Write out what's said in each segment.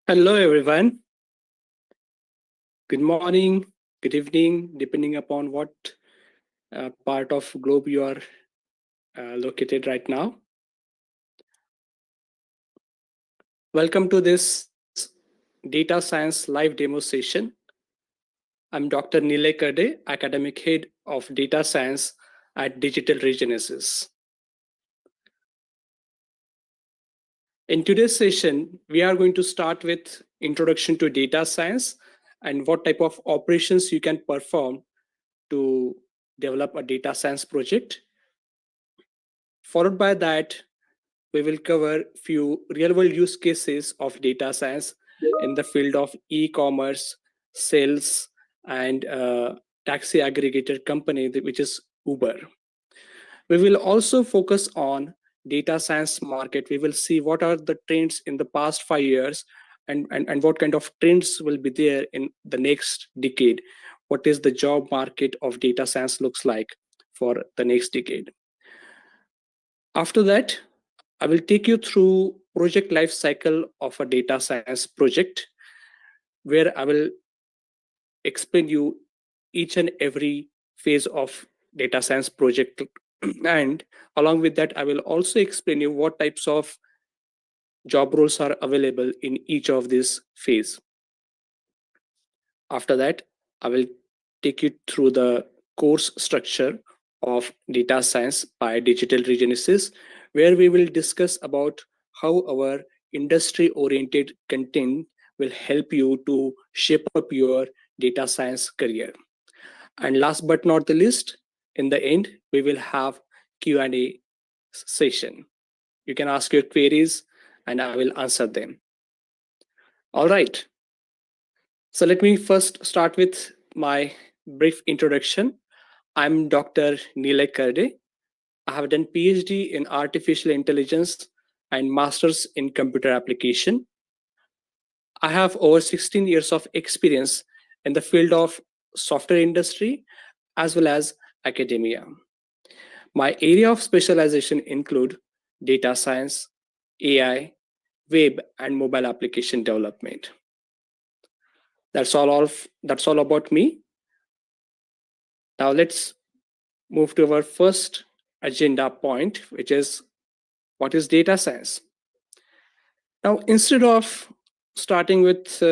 Hello, everyone. Good morning, good evening, depending upon what part of globe you are located right now. Welcome to this data science live demo session. I'm Dr. Nilay Kade, Academic Head of Data Science at Digital Regenesis. In today's session, we are going to start with introduction to data science and what type of operations you can perform to develop a data science project. Followed by that, we will cover few real-world use cases of data science in the field of e-commerce, sales, and taxi aggregator company, which is Uber. We will also focus on data science market. We will see what are the trends in the past 5 years and what kind of trends will be there in the next decade. What is the job market of data science looks like for the next decade. After that, I will take you through project life cycle of a data science project, where I will explain you each and every phase of data science project. And along with that, I will also explain you what types of job roles are available in each of these phase. After that, I will take you through the course structure of data science by Digital Regenesis, where we will discuss about how our industry oriented content will help you to shape up your data science career. And last but not the least, in the end, we will have Q&A session. You can ask your queries and I will answer them. All right. So let me first start with my brief introduction. I'm Dr. Nilay Karde. I have done PhD in artificial intelligence and master's in computer application. I have over 16 years of experience in the field of software industry as well as academia. My area of specialization include data science, AI, web, and mobile application development. That's all about me. Now let's move to our first agenda point, which is what is data science. Now, instead of starting with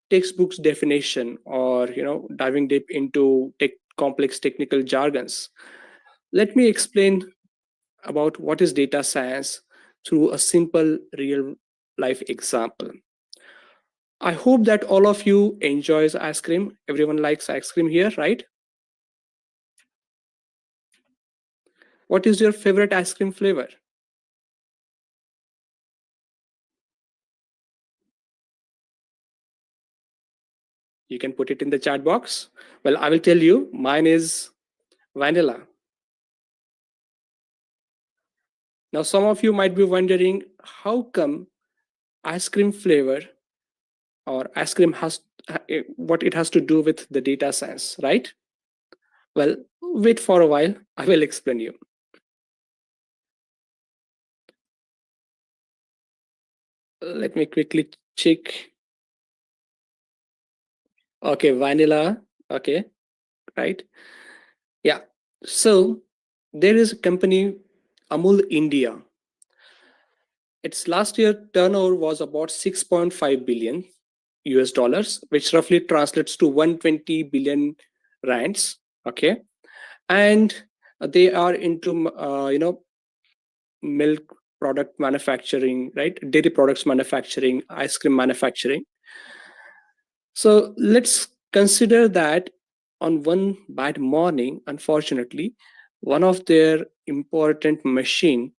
textbooks definition or diving deep into complex technical jargons, let me explain about what is data science through a simple real life example. I hope that all of you enjoys ice cream. Everyone likes ice cream here, right? What is your favorite ice cream flavor? You can put it in the chat box. Well, I will tell you, mine is vanilla. Now, some of you might be wondering, how come ice cream flavor or ice cream has what it has to do with the data science, right? Well, wait for a while. I will explain you. Let me quickly check. Okay, vanilla. Okay, right. Yeah. So there is a company, Amul India. Its last year turnover was about 6.5 billion US dollars, which roughly translates to 120 billion rands. Okay, and they are into milk product manufacturing, right? Dairy products manufacturing, ice cream manufacturing. So let's consider that on one bad morning, unfortunately, one of their important machine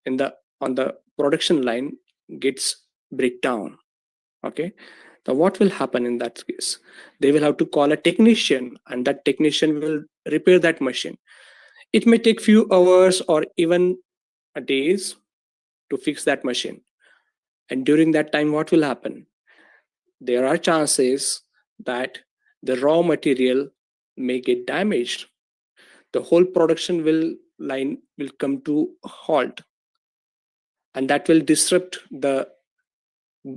in the on the production line gets breakdown. Okay, now what will happen in that case? They will have to call a technician, and that technician will repair that machine. It may take few hours or even a days to fix that machine. And during that time, what will happen? There are chances that the raw material may get damaged. The whole production line will come to a halt, and that will disrupt the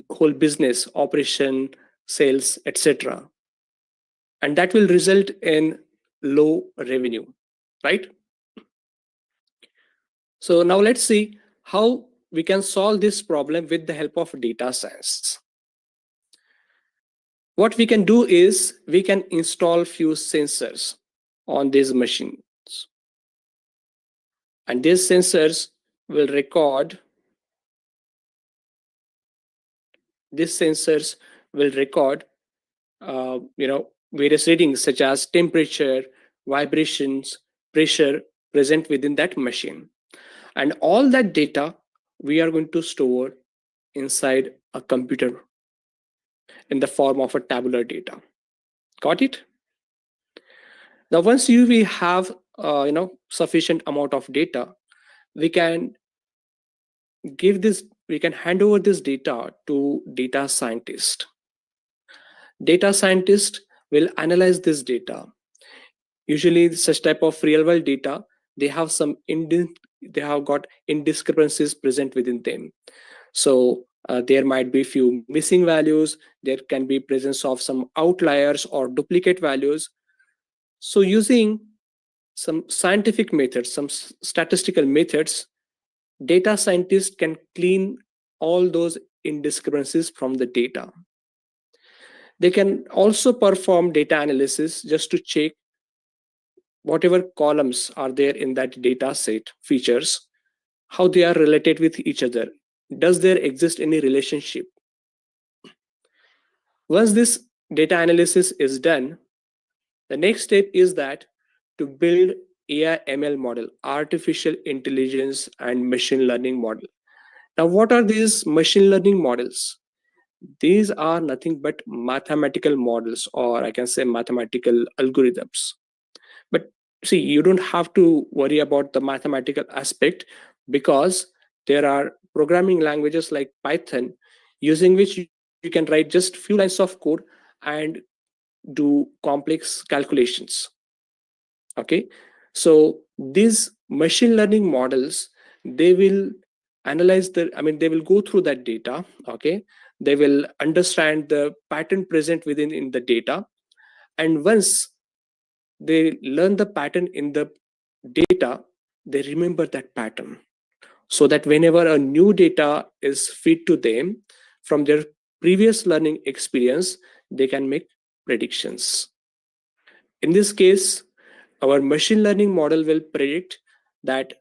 whole business, operation, sales, etc. And that will result in low revenue, right? So now let's see how we can solve this problem with the help of data science. What we can do is we can install few sensors on these machines, and these sensors will record these sensors will record various readings such as temperature, vibrations, pressure present within that machine, and all that data we are going to store inside a computer in the form of a tabular data. Got it? Now once we have sufficient amount of data, we can we can hand over this data to data scientist. Data scientist will analyze this data. Usually such type of real world data, they have they have got indiscrepancies present within them. So there might be few missing values, there can be presence of some outliers or duplicate values. So using some scientific methods, some statistical methods, data scientists can clean all those indiscrepancies from the data. They can also perform data analysis just to check whatever columns are there in that data set features, how they are related with each other. Does there exist any relationship? Once this data analysis is done, the next step is that to build AI ML model, artificial intelligence and machine learning model. Now, what are these machine learning models? These are nothing but mathematical models, or I can say mathematical algorithms. But see, you don't have to worry about the mathematical aspect, because there are programming languages like Python using which you can write just few lines of code and do complex calculations. Okay, so these machine learning models, they will they will go through that data. Okay, they will understand the pattern present within in the data, and once they learn the pattern in the data, they remember that pattern, so that whenever a new data is fed to them from their previous learning experience, they can make predictions. In this case, our machine learning model will predict that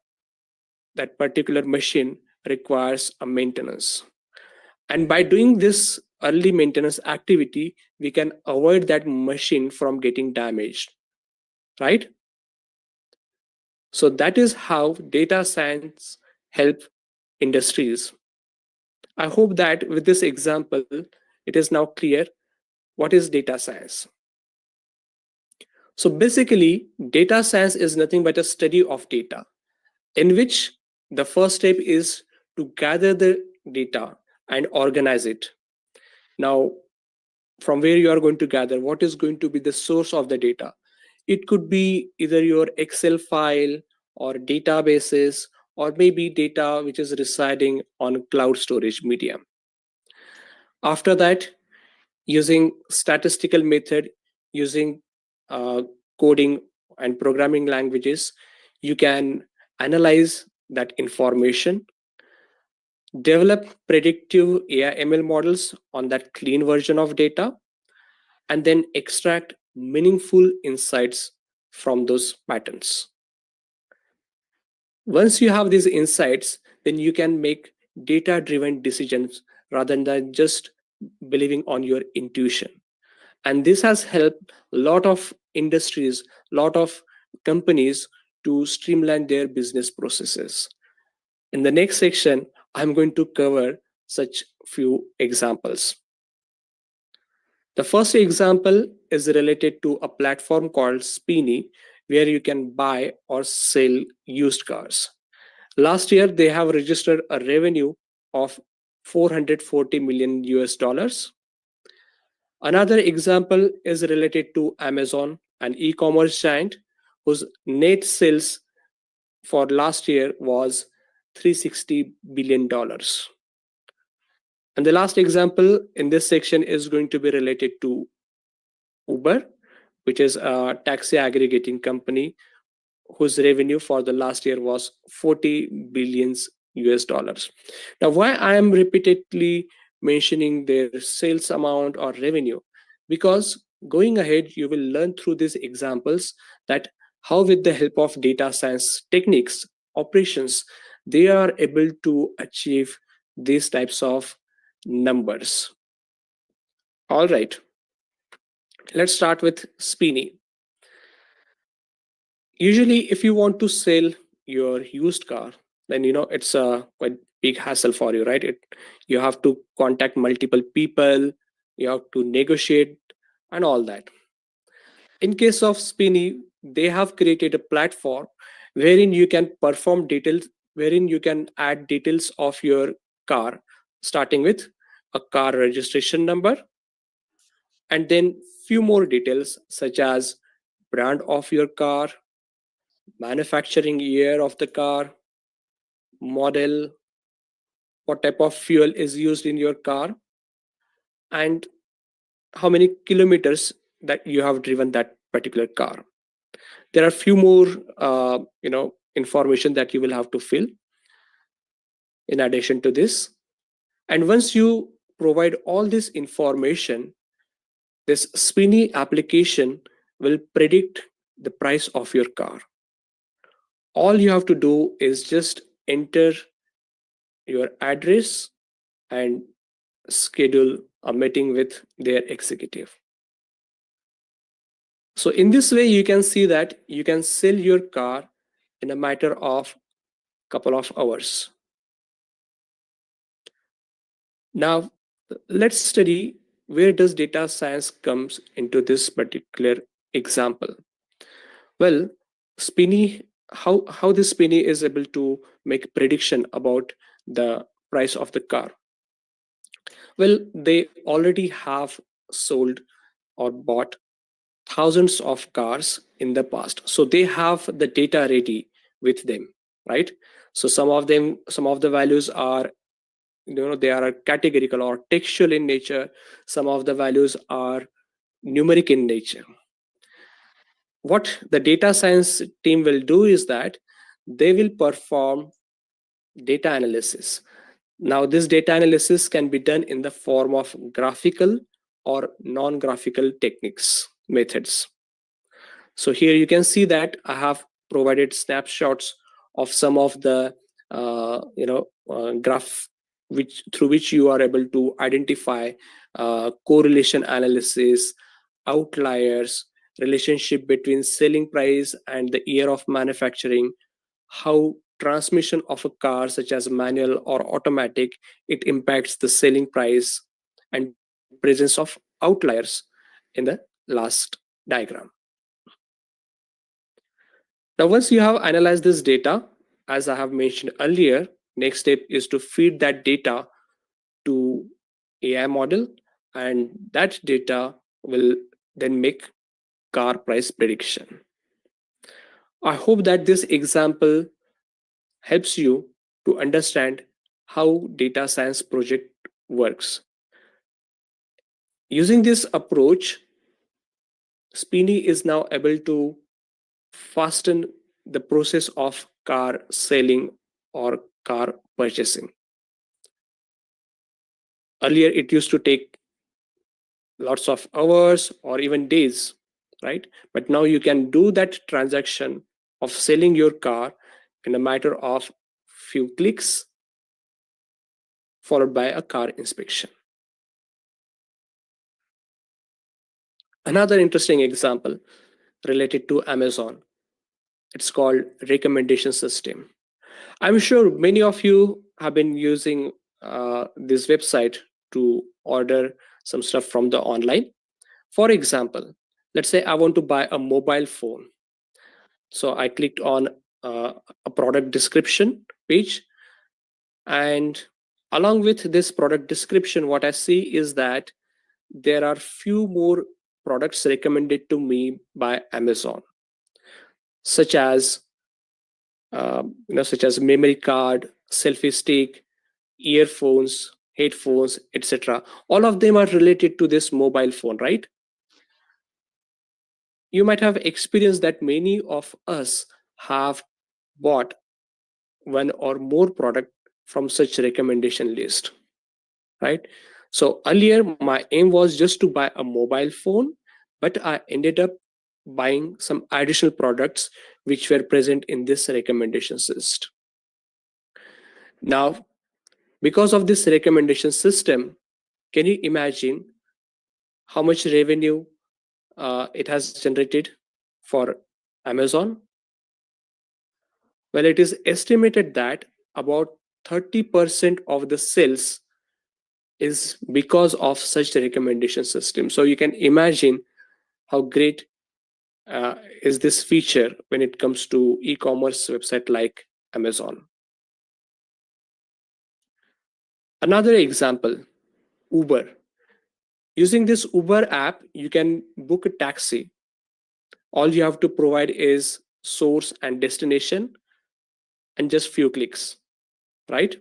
that particular machine requires a maintenance, and by doing this early maintenance activity, we can avoid that machine from getting damaged, right? So that is how data science help industries. I hope that with this example, it is now clear what is data science. So basically, data science is nothing but a study of data, in which the first step is to gather the data and organize it. Now, from where you are going to gather, what is going to be the source of the data? It could be either your Excel file or databases, or maybe data which is residing on cloud storage medium. After that, using statistical method, using uh, coding and programming languages, you can analyze that information, develop predictive AI ML models on that clean version of data, and then extract meaningful insights from those patterns. Once you have these insights, then you can make data driven decisions rather than just believing on your intuition. And this has helped a lot of industries, lot of companies to streamline their business processes. In the next section, I'm going to cover such few examples. The first example is related to a platform called Spini, where you can buy or sell used cars. Last year, they have registered a revenue of 440 million US dollars. Another example is related to Amazon, an e-commerce giant whose net sales for last year was $360 billion. And the last example in this section is going to be related to Uber, which is a taxi aggregating company whose revenue for the last year was 40 billions US dollars. Now, why I am repeatedly mentioning their sales amount or revenue? Because going ahead, you will learn through these examples that how, with the help of data science techniques, operations, they are able to achieve these types of numbers. All right, let's start with Spini. Usually, if you want to sell your used car, then it's a quite big hassle for you, right? You have to contact multiple people, you have to negotiate and all that. In case of Spinny, they have created a platform wherein you can perform details, wherein you can add details of your car, starting with a car registration number, and then few more details such as brand of your car, manufacturing year of the car, model, what type of fuel is used in your car, and how many kilometers that you have driven that particular car. There are few more information that you will have to fill in addition to this. And once you provide all this information, this Spinny application will predict the price of your car. All you have to do is just enter your address and schedule a meeting with their executive. So in this way, you can see that you can sell your car in a matter of couple of hours. Now, let's study where does data science comes into this particular example. Well, Spinny, how this Spinny is able to make prediction about the price of the car. Well, they already have sold or bought thousands of cars in the past, so they have the data ready with them, right? So some of the values are, they are categorical or textual in nature. Some of the values are numeric in nature. What the data science team will do is that they will perform data analysis. Now, this data analysis can be done in the form of graphical or non-graphical techniques, methods. So here you can see that I have provided snapshots of some of the graph which through which you are able to identify correlation analysis, outliers, relationship between selling price and the year of manufacturing, how transmission of a car such as manual or automatic, it impacts the selling price, and presence of outliers in the last diagram. Now, once you have analyzed this data, as I have mentioned earlier, next step is to feed that data to AI model, and that data will then make car price prediction. I hope that this example helps you to understand how data science project works. Using this approach, Spinny is now able to fasten the process of car selling or car purchasing. Earlier, it used to take lots of hours or even days, right? But now you can do that transaction of selling your car in a matter of few clicks, followed by a car inspection. Another interesting example related to Amazon. It's called recommendation system. I'm sure many of you have been using this website to order some stuff from the online. For example, let's say I want to buy a mobile phone. So I clicked on a product description page, and along with this product description, what I see is that there are few more products recommended to me by Amazon, such as such as memory card, selfie stick, earphones, headphones, etc. All of them are related to this mobile phone, right? You might have experienced that many of us have bought one or more product from such recommendation list, right? So earlier my aim was just to buy a mobile phone, but I ended up buying some additional products which were present in this recommendations list. Now, because of this recommendation system, can you imagine how much revenue it has generated for Amazon? Well, it is estimated that about 30% of the sales is because of such recommendation system. So you can imagine how great is this feature when it comes to e-commerce website like Amazon. Another example, Uber. Using this Uber app, you can book a taxi. All you have to provide is source and destination and just few clicks, right?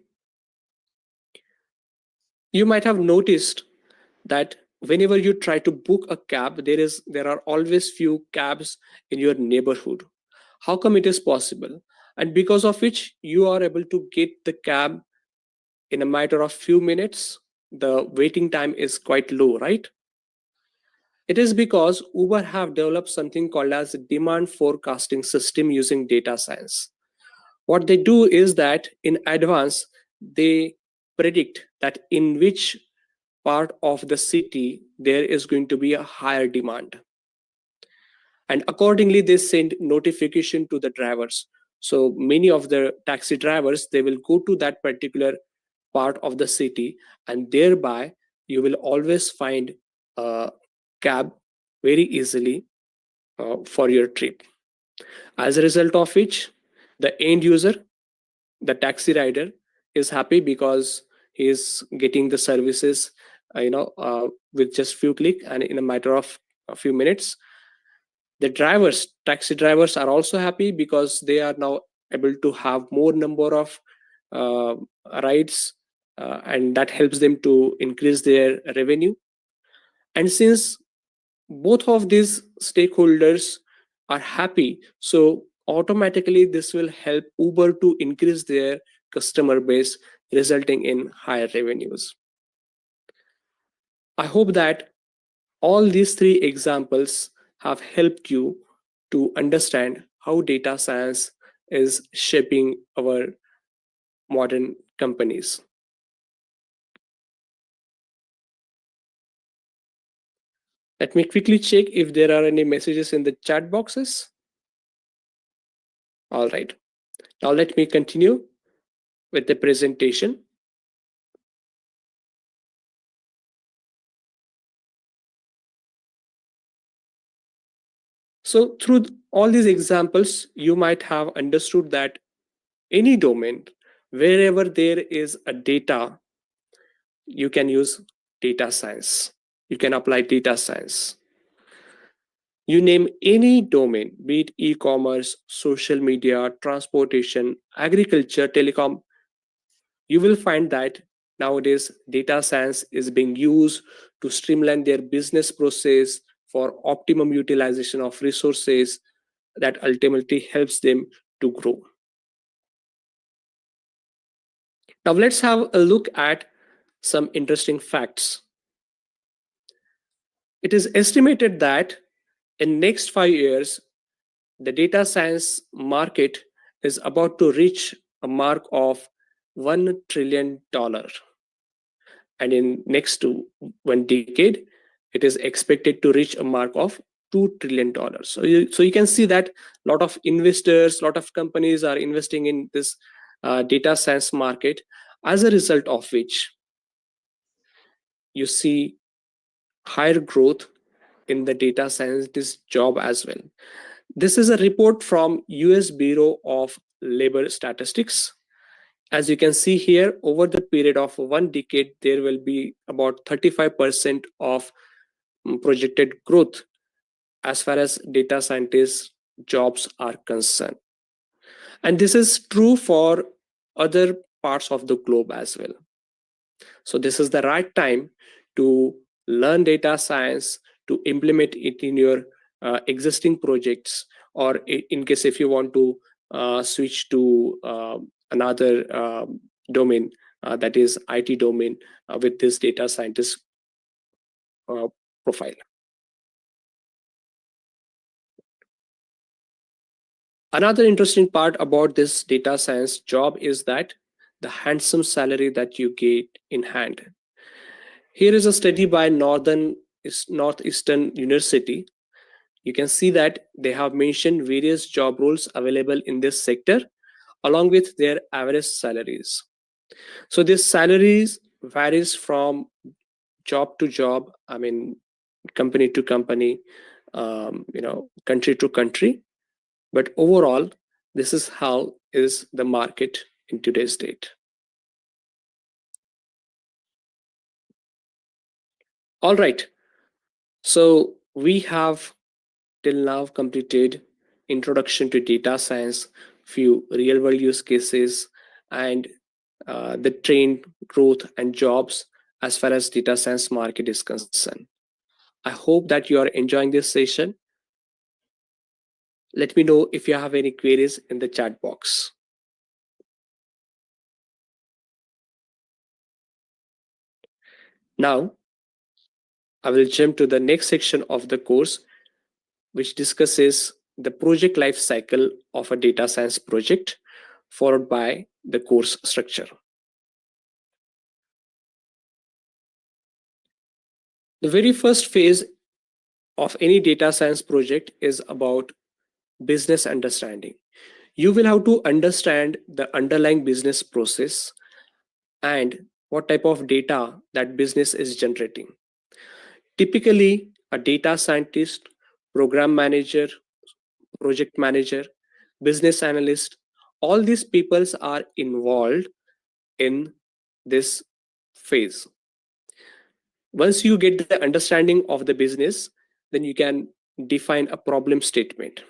You might have noticed that whenever you try to book a cab, there are always few cabs in your neighborhood. How come it is possible? And because of which you are able to get the cab in a matter of few minutes, the waiting time is quite low, right? It is because Uber have developed something called as a demand forecasting system using data science. What they do is that in advance, they predict that in which part of the city there is going to be a higher demand, and accordingly they send notification to the drivers. So many of the taxi drivers, they will go to that particular part of the city, and thereby you will always find a cab very easily for your trip. As a result of which, the end user, the taxi rider, is happy because he is getting the services with just few click and in a matter of a few minutes. The drivers, taxi drivers, are also happy because they are now able to have more number of uh, rides, and that helps them to increase their revenue. And since both of these stakeholders are happy, so automatically this will help Uber to increase their customer base, resulting in higher revenues. I hope that all these three examples have helped you to understand how data science is shaping our modern companies. Let me quickly check if there are any messages in the chat boxes. All right. Now let me continue with the presentation. So through all these examples, you might have understood that any domain, wherever there is a data, you can use data science. You can apply data science. You name any domain, be it e-commerce, social media, transportation, agriculture, telecom, you will find that nowadays data science is being used to streamline their business process for optimum utilization of resources that ultimately helps them to grow. Now let's have a look at some interesting facts. It is estimated that in next 5 years, the data science market is about to reach a mark of $1 trillion, and in next to 1 decade it is expected to reach a mark of $2 trillion. So you can see that a lot of investors, a lot of companies are investing in this data science market, as a result of which you see higher growth in the data scientist job as well. This is a report from US Bureau of Labor Statistics. As you can see here, over the period of 1 decade, there will be about 35% of projected growth as far as data scientist jobs are concerned. And this is true for other parts of the globe as well. So this is the right time to learn data science, to implement it in your existing projects, or in case if you want to switch to another domain, that is IT domain, with this data scientist profile. Another interesting part about this data science job is that the handsome salary that you get in hand. Here is a study by Northeastern University. You can see that they have mentioned various job roles available in this sector along with their average salaries. So this salaries varies from job to job, I mean company to company, country to country. But overall, this is how is the market in today's date. All right. So we have till now completed introduction to data science, few real world use cases, and the trend growth and jobs as far as data science market is concerned. I hope that you are enjoying this session. Let me know if you have any queries in the chat box. Now, I will jump to the next section of the course, which discusses the project life cycle of a data science project, followed by the course structure. The very first phase of any data science project is about business understanding. You will have to understand the underlying business process and what type of data that business is generating. Typically, a data scientist, program manager, project manager, business analyst, all these peoples are involved in this phase. Once you get the understanding of the business, then you can define a problem statement,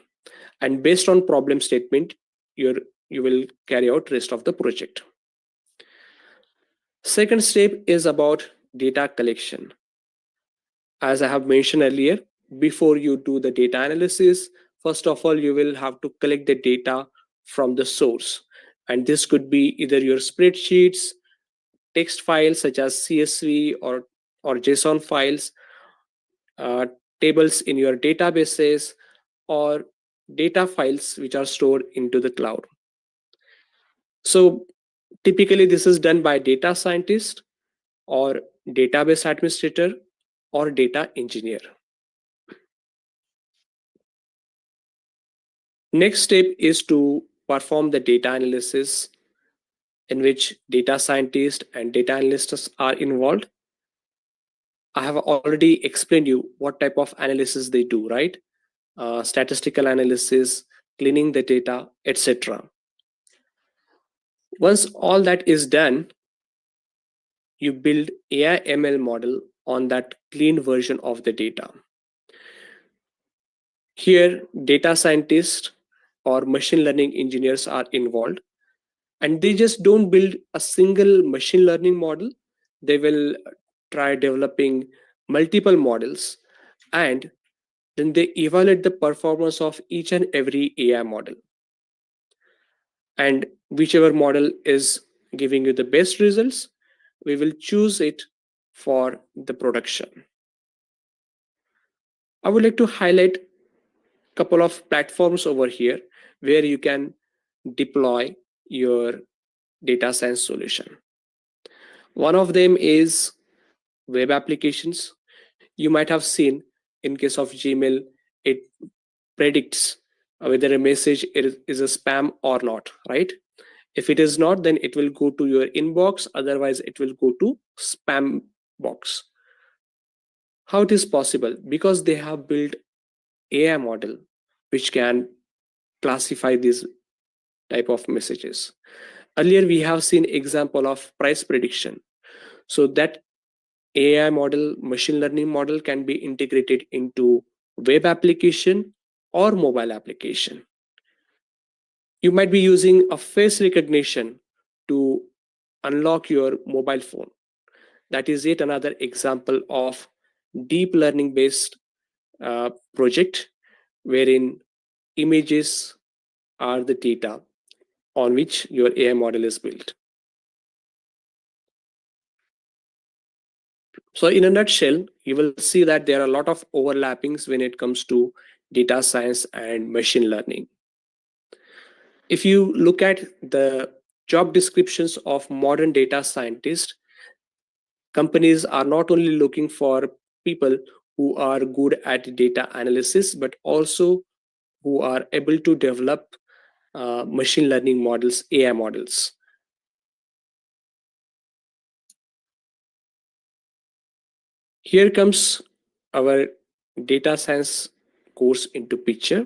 and based on problem statement, you will carry out rest of the project. Second step is about data collection. As I have mentioned earlier, before you do the data analysis, first of all you will have to collect the data from the source, and this could be either your spreadsheets, text files such as CSV or JSON files, uh, tables in your databases, or data files which are stored into the cloud. So typically this is done by data scientist or database administrator or data engineer. Next step is to perform the data analysis, in which data scientists and data analysts are involved. I have already explained you what type of analysis they do, right? Statistical analysis, cleaning the data, etc. Once all that is done, you build AI ML model on that clean version of the data. Here, data scientists or machine learning engineers are involved, and they just don't build a single machine learning model. They will try developing multiple models, and then they evaluate the performance of each and every AI model. And whichever model is giving you the best results, we will choose it for the production. I would like to highlight a couple of platforms over here where you can deploy your data science solution. One of them is web applications. You might have seen in case of Gmail, it predicts whether a message is a spam or not, right? If it is not, then it will go to your inbox, otherwise it will go to spam box. How it is possible? Because they have built AI model which can classify these type of messages. Earlier we have seen example of price prediction. So that AI model, machine learning model, can be integrated into web application or mobile application. You might be using a face recognition to unlock your mobile phone. That is yet another example of deep learning based project wherein images are the data on which your AI model is built. So, in a nutshell, you will see that there are a lot of overlappings when it comes to data science and machine learning. If you look at the job descriptions of modern data scientists, companies are not only looking for people who are good at data analysis, but also who are able to develop machine learning models, AI models. Here comes our data science course into picture.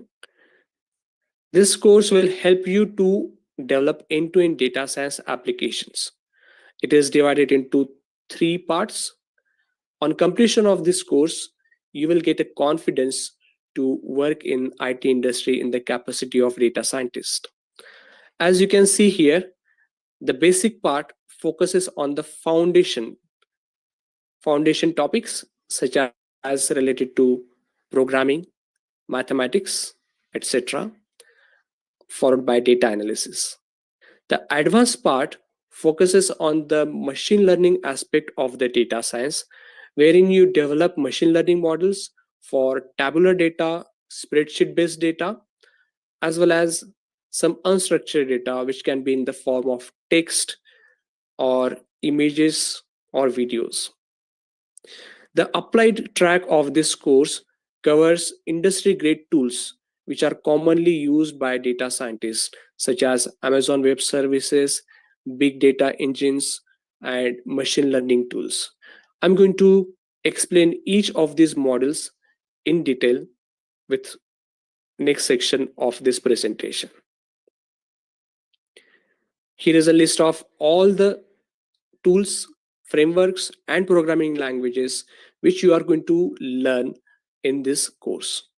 This course will help you to develop end-to-end data science applications. It is divided into three parts. On completion of this course, you will get a confidence to work in IT industry in the capacity of data scientist. As you can see here, the basic part focuses on the foundation topics such as related to programming, mathematics, etc., followed by data analysis. The advanced part focuses on the machine learning aspect of the data science, wherein you develop machine learning models for tabular data, spreadsheet based data, as well as some unstructured data, which can be in the form of text or images or videos. The applied track of this course covers industry grade tools which are commonly used by data scientists, such as Amazon Web Services, big data engines, and machine learning tools. I'm going to explain each of these models in detail with next section of this presentation. Here is a list of all the tools, frameworks, and programming languages which you are going to learn in this course.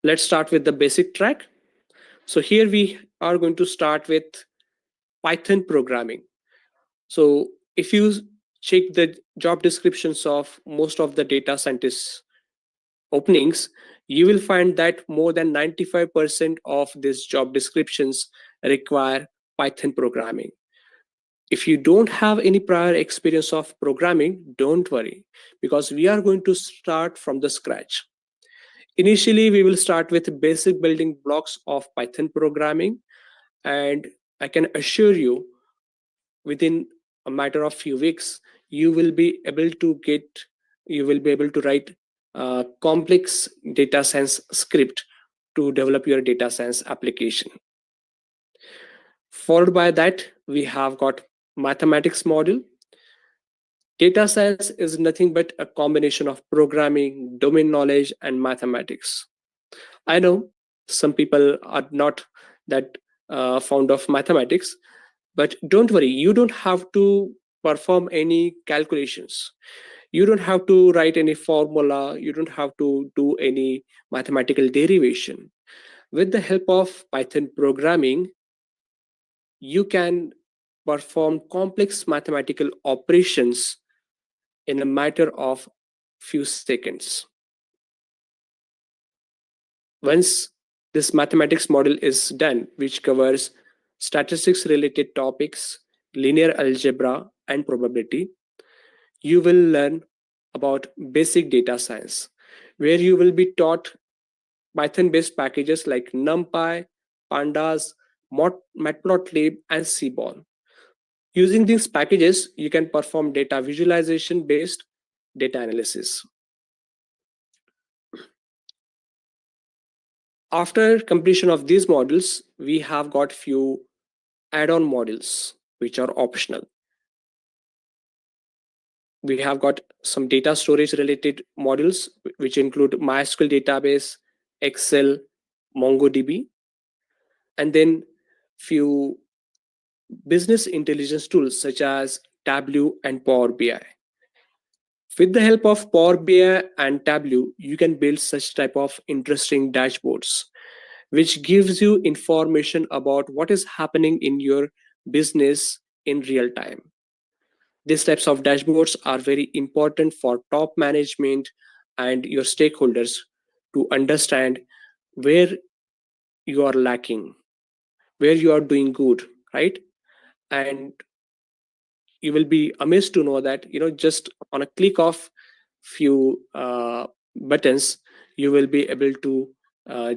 Let's start with the basic track. So here we are going to start with Python programming. So if you check the job descriptions of most of the data scientists openings, you will find that more than 95% of these job descriptions require Python programming. If you don't have any prior experience of programming, don't worry, because we are going to start from the scratch. Initially, we will start with basic building blocks of Python programming, and I can assure you, within a matter of few weeks, you will be able to write complex data science script to develop your data science application. Followed by that, we have got mathematics model. Data science is nothing but a combination of programming, domain knowledge, and mathematics. I know some people are not that fond of mathematics, but don't worry, you don't have to perform any calculations. You don't have to write any formula. You don't have to do any mathematical derivation. With the help of Python programming, you can perform complex mathematical operations in a matter of few seconds. Once this mathematics model is done, which covers statistics related topics, linear algebra, and probability, you will learn about basic data science, where you will be taught Python based packages like NumPy, Pandas, Matplotlib, and Seaborn. Using these packages, you can perform data visualization based data analysis. After completion of these models, we have got few add-on models which are optional. We have got some data storage related models which include MySQL database, Excel, MongoDB, and then few business intelligence tools such as Tableau and Power BI. With the help of Power BI and Tableau, you can build such type of interesting dashboards, which gives you information about what is happening in your business in real time. These types of dashboards are very important for top management and your stakeholders to understand where you are lacking, where you are doing good, right? And you will be amazed to know that just on a click of few buttons, you will be able to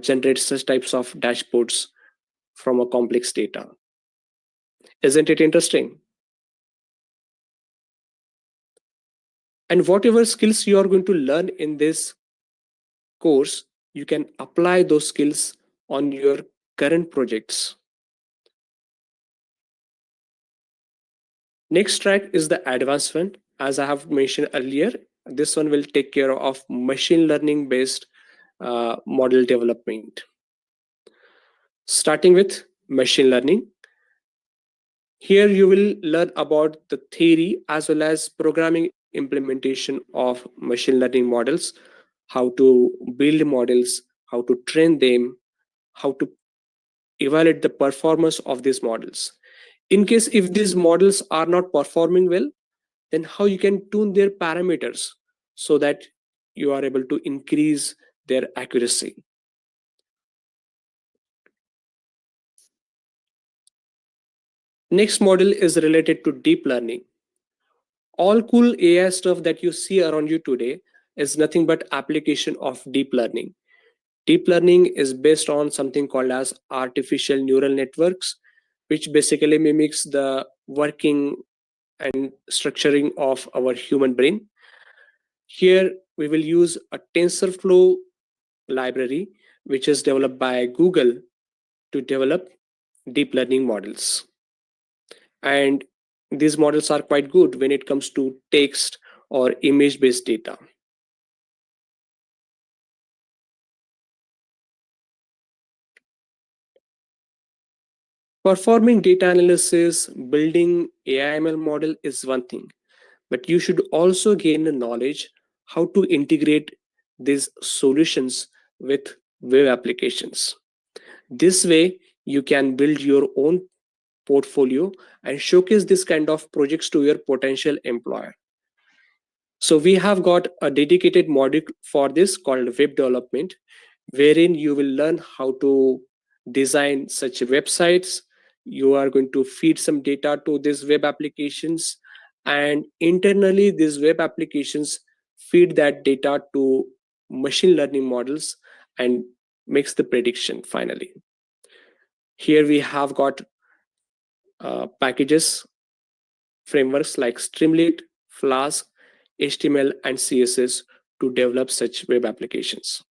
generate such types of dashboards from a complex data. Isn't it interesting? And whatever skills you are going to learn in this course, you can apply those skills on your current projects. Next track is the advanced one. As I have mentioned earlier, this one will take care of machine learning based model development. Starting with machine learning, here you will learn about the theory as well as programming implementation of machine learning models, how to build models, how to train them, how to evaluate the performance of these models. In case if these models are not performing well, then how you can tune their parameters so that you are able to increase their accuracy. Next model is related to deep learning. All cool AI stuff that you see around you today is nothing but application of deep learning. Deep learning is based on something called as artificial neural networks, which basically mimics the working and structuring of our human brain. Here we will use a TensorFlow library, which is developed by Google to develop deep learning models. And these models are quite good when it comes to text or image based data. Performing data analysis, building AIML model is one thing, but you should also gain the knowledge how to integrate these solutions with web applications. This way, you can build your own portfolio and showcase this kind of projects to your potential employer. So we have got a dedicated module for this called web development, wherein you will learn how to design such websites. You are going to feed some data to these web applications, and internally these web applications feed that data to machine learning models and makes the prediction finally. Here we have got packages, frameworks like Streamlit, Flask, HTML, and CSS to develop such web applications.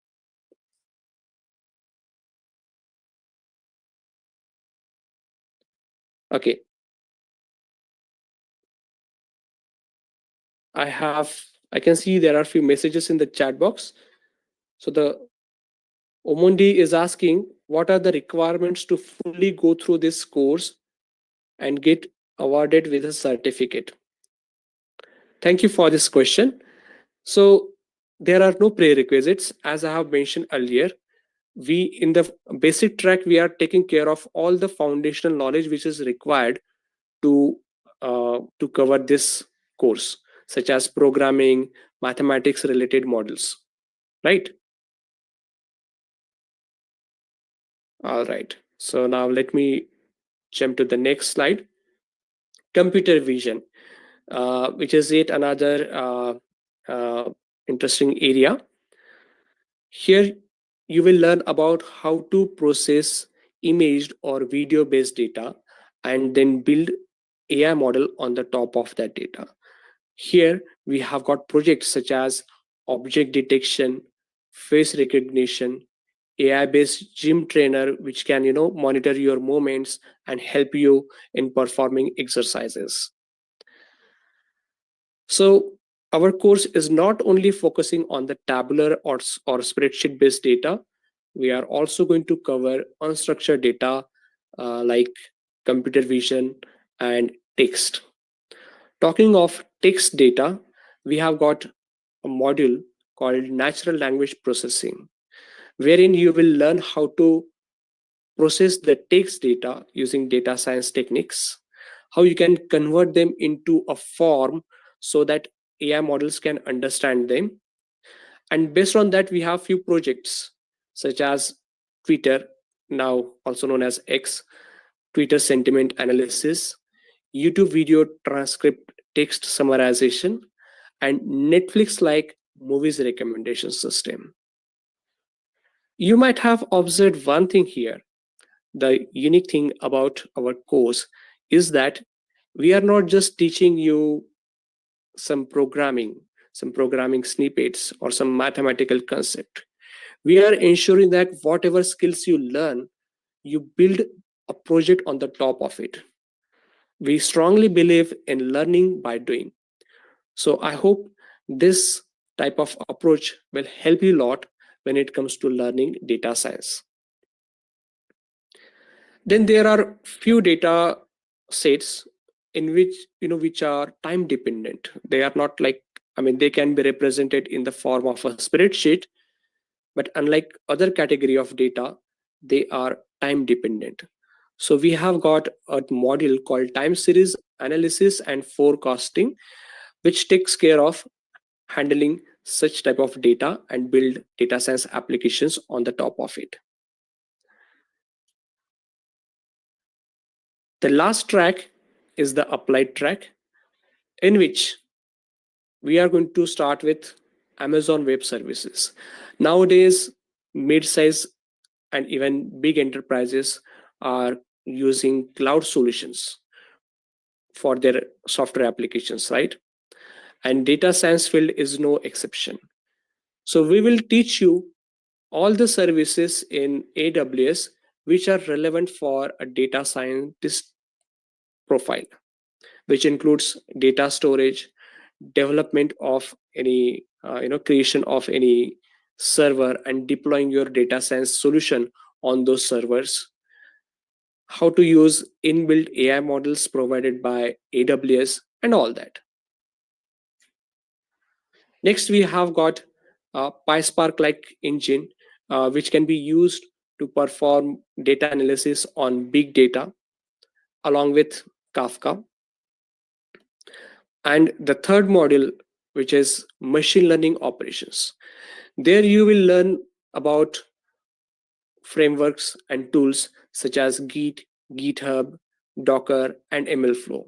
Okay, I can see there are a few messages in the chat box. So the Omundi is asking, what are the requirements to fully go through this course and get awarded with a certificate? Thank you for this question. So there are no prerequisites, as I have mentioned earlier. We in the basic track we are taking care of all the foundational knowledge which is required to cover this course, such as programming, mathematics related models, right? All right, so now let me jump to the next slide. Computer vision, which is yet another interesting area. Here you will learn about how to process imaged or video based data and then build AI model on the top of that data. Here we have got projects such as object detection, face recognition, AI based gym trainer which can monitor your movements and help you in performing exercises. So our course is not only focusing on the tabular or spreadsheet based data, we are also going to cover unstructured data like computer vision and text. Talking of text data, we have got a module called natural language processing, wherein you will learn how to process the text data using data science techniques, how you can convert them into a form so that AI models can understand them. And based on that, we have few projects such as Twitter, now also known as X, Twitter sentiment analysis, YouTube video transcript text summarization, and Netflix like movies recommendation system. You might have observed one thing here. The unique thing about our course is that we are not just teaching you some programming, some programming snippets, or some mathematical concept. We are ensuring that whatever skills you learn, you build a project on the top of it. We strongly believe in learning by doing. So I hope this type of approach will help you a lot when it comes to learning data science. Then there are few data sets in which which are time dependent. They are not like, I mean, they can be represented in the form of a spreadsheet, but unlike other category of data, they are time dependent. So we have got a module called time series analysis and forecasting, which takes care of handling such type of data and build data science applications on the top of it. The last track is the applied track, in which we are going to start with Amazon Web Services. Nowadays, mid-size and even big enterprises are using cloud solutions for their software applications, right? And data science field is no exception. So we will teach you all the services in AWS which are relevant for a data scientist profile, which includes data storage, development of any creation of any server and deploying your data science solution on those servers, how to use inbuilt AI models provided by AWS, and all that. Next, we have got PySpark like engine, which can be used to perform data analysis on big data along with Kafka. And the third module, which is machine learning operations. There you will learn about frameworks and tools such as Git, GitHub, Docker, and MLflow.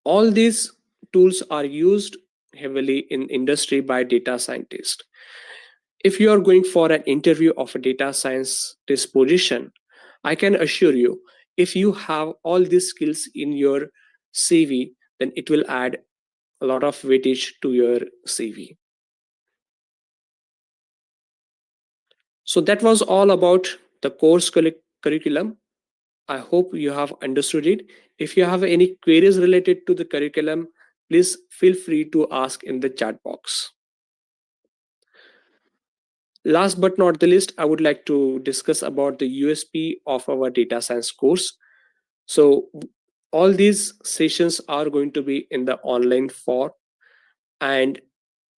All these tools are used heavily in industry by data scientists. If you are going for an interview of a data scientist position, I can assure you, if you have all these skills in your CV, then it will add a lot of weightage to your CV. So that was all about the course curriculum. I hope you have understood it. If you have any queries related to the curriculum, please feel free to ask in the chat box. Last but not the least, I would like to discuss about the USP of our data science course. So all these sessions are going to be in the online form, and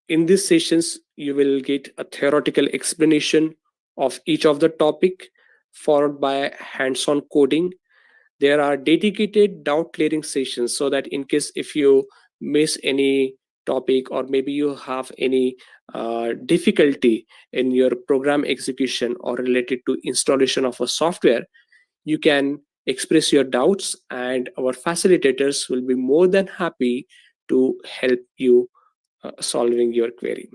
in these sessions you will get a theoretical explanation of each of the topic followed by hands-on coding. There are dedicated doubt clearing sessions so that in case if you miss any topic or maybe you have any difficulty in your program execution or related to installation of a software, you can express your doubts and our facilitators will be more than happy to help you solving your query.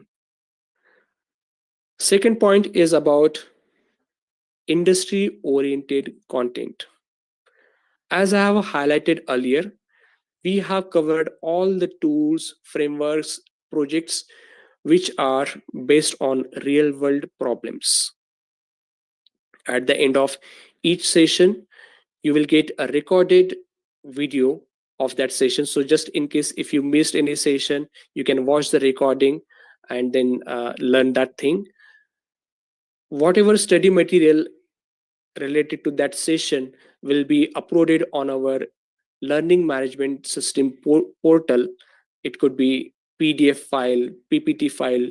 Second point is about industry oriented content. As I have highlighted earlier, we have covered all the tools, frameworks, projects which are based on real world problems. At the end of each session, you will get a recorded video of that session. So just in case if you missed any session, you can watch the recording and then learn that thing. Whatever study material related to that session will be uploaded on our learning management system portal. It could be PDF file, PPT file,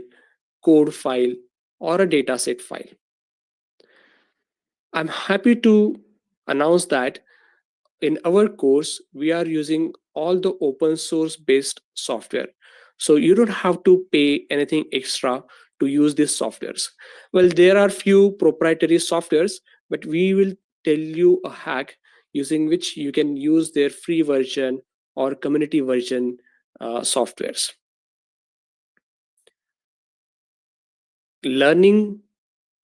code file, or a dataset file. I'm happy to announce that in our course we are using all the open source based software, so you don't have to pay anything extra to use these softwares. Well, there are few proprietary softwares, but we will tell you a hack using which you can use their free version or community version softwares. Learning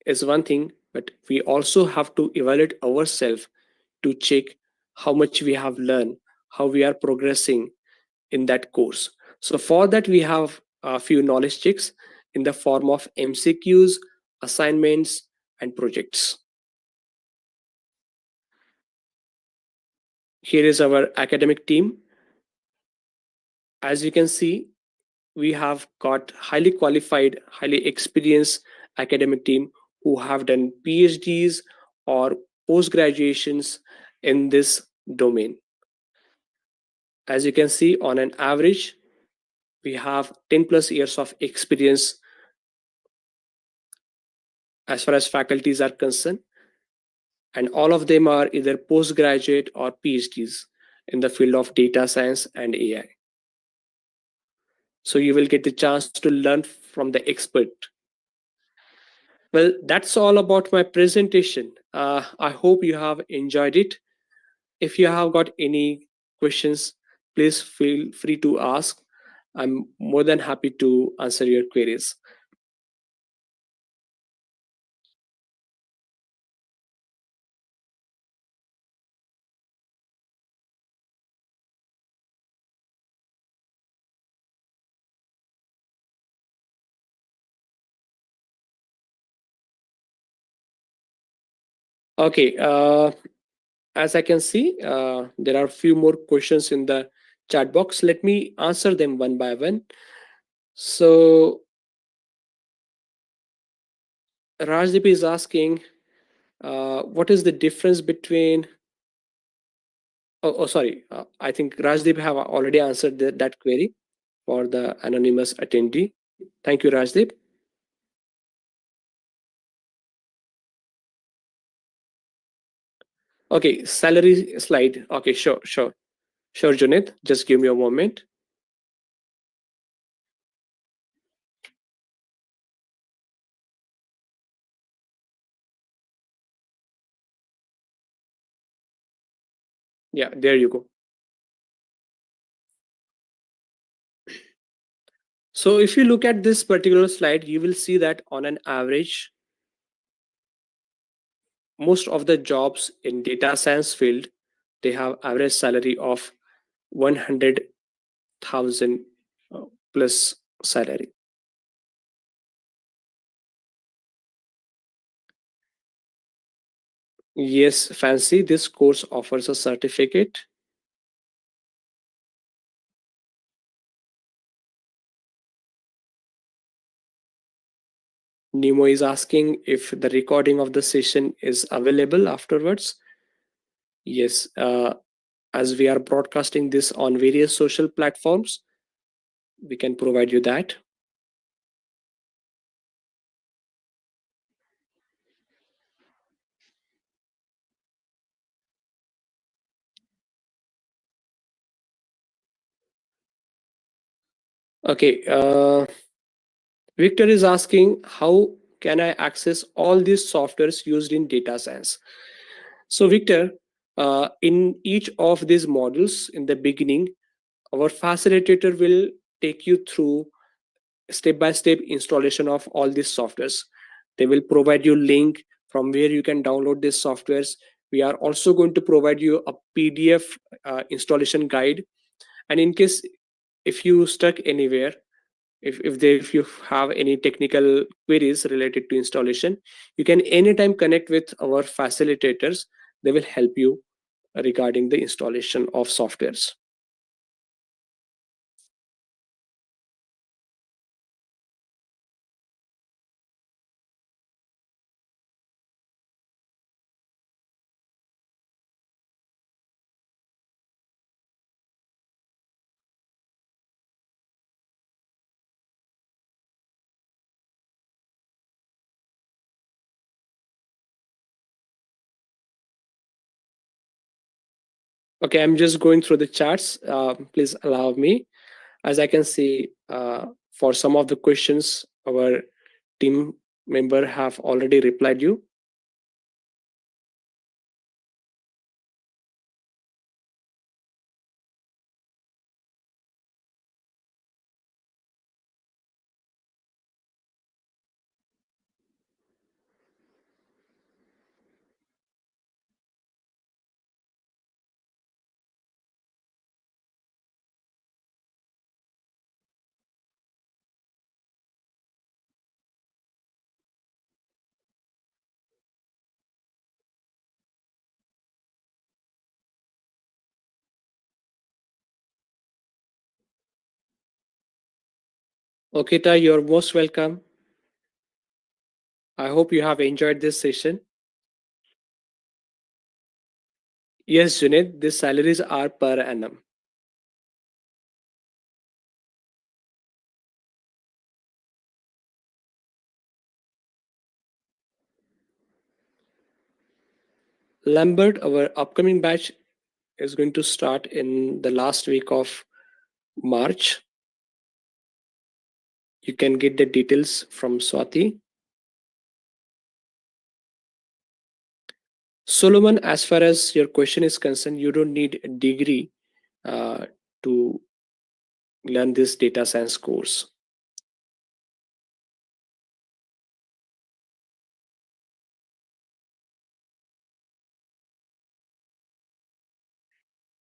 is one thing, but we also have to evaluate ourselves to check how much we have learned, how we are progressing in that course. So for that, we have a few knowledge checks in the form of MCQs, assignments, and projects. Here is our academic team. As you can see, we have got highly qualified, highly experienced academic team who have done PhDs or post graduations in this domain. As you can see, on an average, we have 10 plus years of experience as far as faculties are concerned, and all of them are either postgraduate or PhDs in the field of data science and AI. So you will get the chance to learn from the expert. Well, that's all about my presentation. I hope you have enjoyed it. If you have got any questions, please feel free to ask. I'm more than happy to answer your queries. Okay, as I can see, there are a few more questions in the chat box. Let me answer them one by one. So Rajdeep is asking, what is the difference between? Sorry. I think Rajdeep have already answered that query for the anonymous attendee. Thank you, Rajdeep. Okay, salary slide. Okay, sure, Junaid. Just give me a moment. Yeah, there you go. So if you look at this particular slide, you will see that on an average, most of the jobs in data science field, they have average salary of 100,000 plus salary. Yes, Fancy, this course offers a certificate. Nemo is asking if the recording of the session is available afterwards. Yes, as we are broadcasting this on various social platforms, we can provide you that. Okay, Victor is asking how can I access all these softwares used in data science? So, Victor, in each of these modules in the beginning, our facilitator will take you through step by step installation of all these softwares. They will provide you link from where you can download these softwares. We are also going to provide you a PDF installation guide, and in case if you stuck anywhere, if you have any technical queries related to installation, you can anytime connect with our facilitators. They will help you regarding the installation of softwares. Okay, I'm just going through the charts. Please allow me. As I can see, for some of the questions, our team member have already replied you. Okay, Ta, you're most welcome. I hope you have enjoyed this session. Yes, Junaid, these salaries are per annum. Lambert, our upcoming batch is going to start in the last week of March. You can get the details from Swati. Solomon, as far as your question is concerned, you don't need a degree uh, to learn this data science course.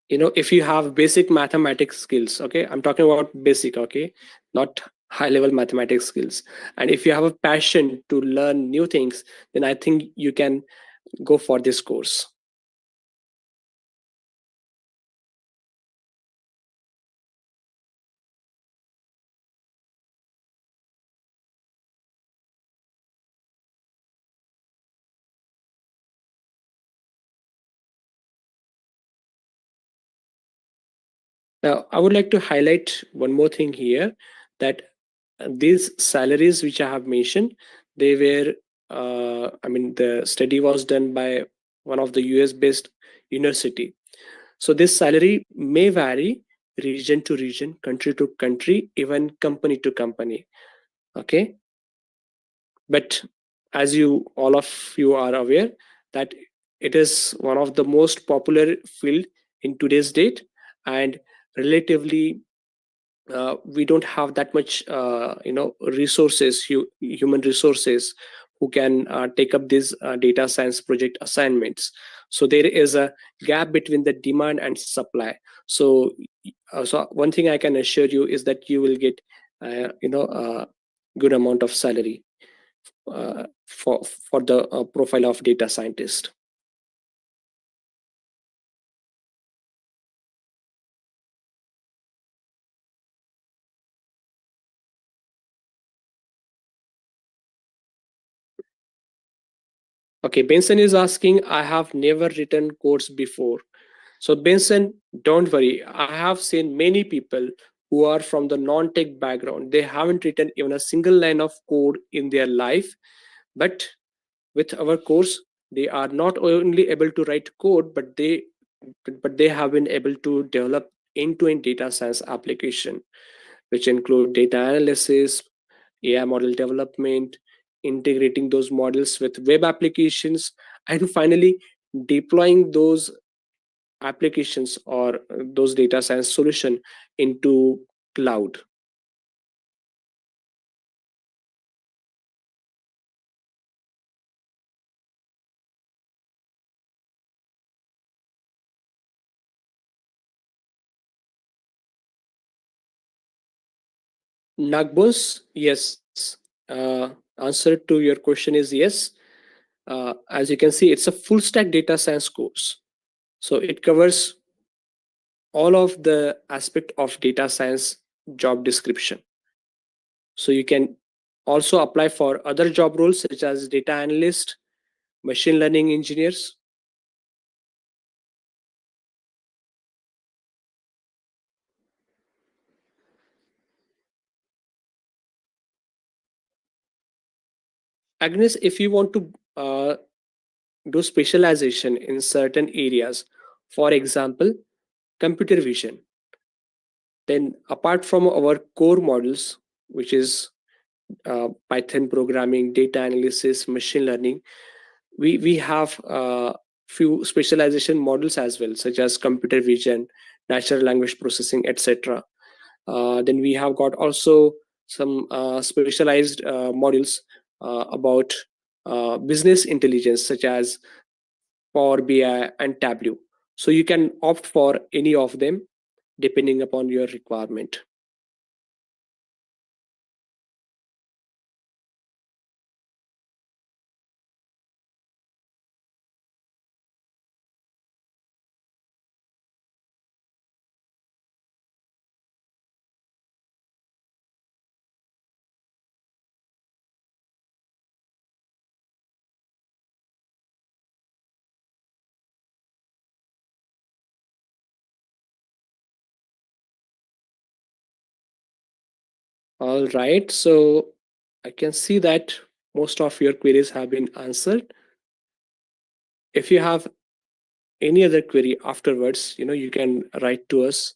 You know, if you have basic mathematics skills, okay, I'm talking about basic, okay, not high level mathematics skills, and if you have a passion to learn new things, then I think you can go for this course. Now, I would like to highlight one more thing here, that these salaries which I have mentioned, they were, I mean, the study was done by one of the US based university. So this salary may vary region to region, country to country, even company to company. Okay. But as you all of you are aware that it is one of the most popular field in today's date, and relatively we don't have that much resources, human resources, who can take up these data science project assignments. So there is a gap between the demand and supply. So so one thing I can assure you is that you will get a good amount of salary for the profile of data scientist. Okay, Benson is asking, I have never written codes before. So, Benson, don't worry. I have seen many people who are from the non tech background. They haven't written even a single line of code in their life. But with our course, they are not only able to write code, but they have been able to develop end-to-end data science application, which include data analysis, AI model development, integrating those models with web applications, and finally deploying those applications or those data science solution into cloud. Nagbos, yes. Uh, Answer to your question is yes. As you can see, it's a full stack data science course. So it covers all of the aspect of data science job description. So you can also apply for other job roles such as data analyst, machine learning engineers. Agnes, if you want to do specialization in certain areas, for example, computer vision. Then apart from our core models, which is Python programming, data analysis, machine learning, we have few specialization models as well, such as computer vision, natural language processing, etc. Then we have got also some specialized models about business intelligence, such as Power BI and Tableau. So you can opt for any of them depending upon your requirement. All right, so I can see that most of your queries have been answered. If you have any other query afterwards, you can write to us.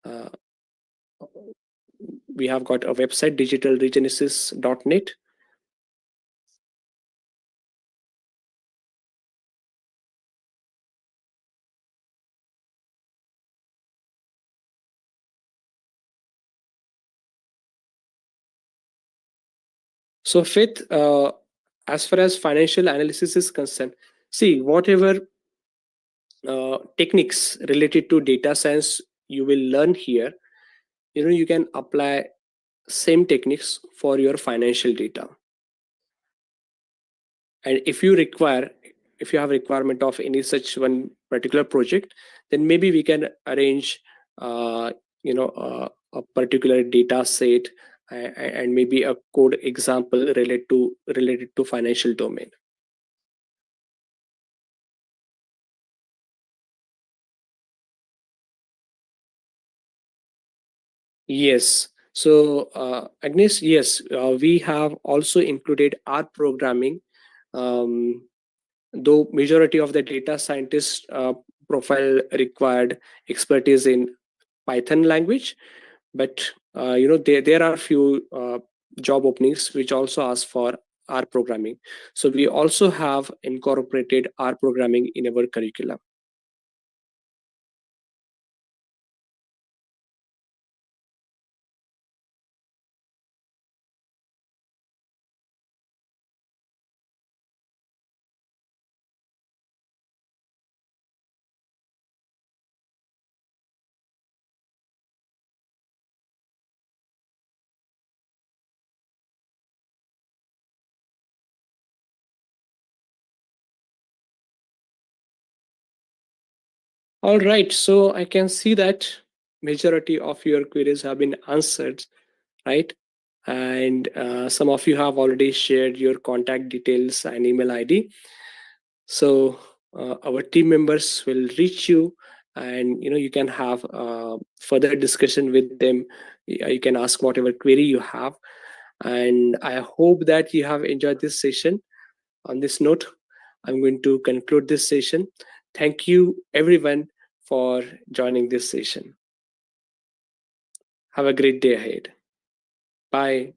uh, we have got a website, digitalregenesis.net. So fifth, as far as financial analysis is concerned, see, whatever techniques related to data science you will learn here, you can apply same techniques for your financial data. And if you have requirement of any such one particular project, then maybe we can arrange uh, a particular data set, and maybe a code example related to financial domain. Yes. So, Agnes, yes, we have also included R programming, um, though majority of the data scientist profile required expertise in Python language, but there are few job openings which also ask for R programming. So we also have incorporated R programming in our curriculum. All right, so I can see that majority of your queries have been answered, right? And some of you have already shared your contact details and email ID. So our team members will reach you, and you can have further discussion with them. You can ask whatever query you have, and I hope that you have enjoyed this session. On this note, I'm going to conclude this session. Thank you everyone for joining this session. Have a great day ahead. Bye.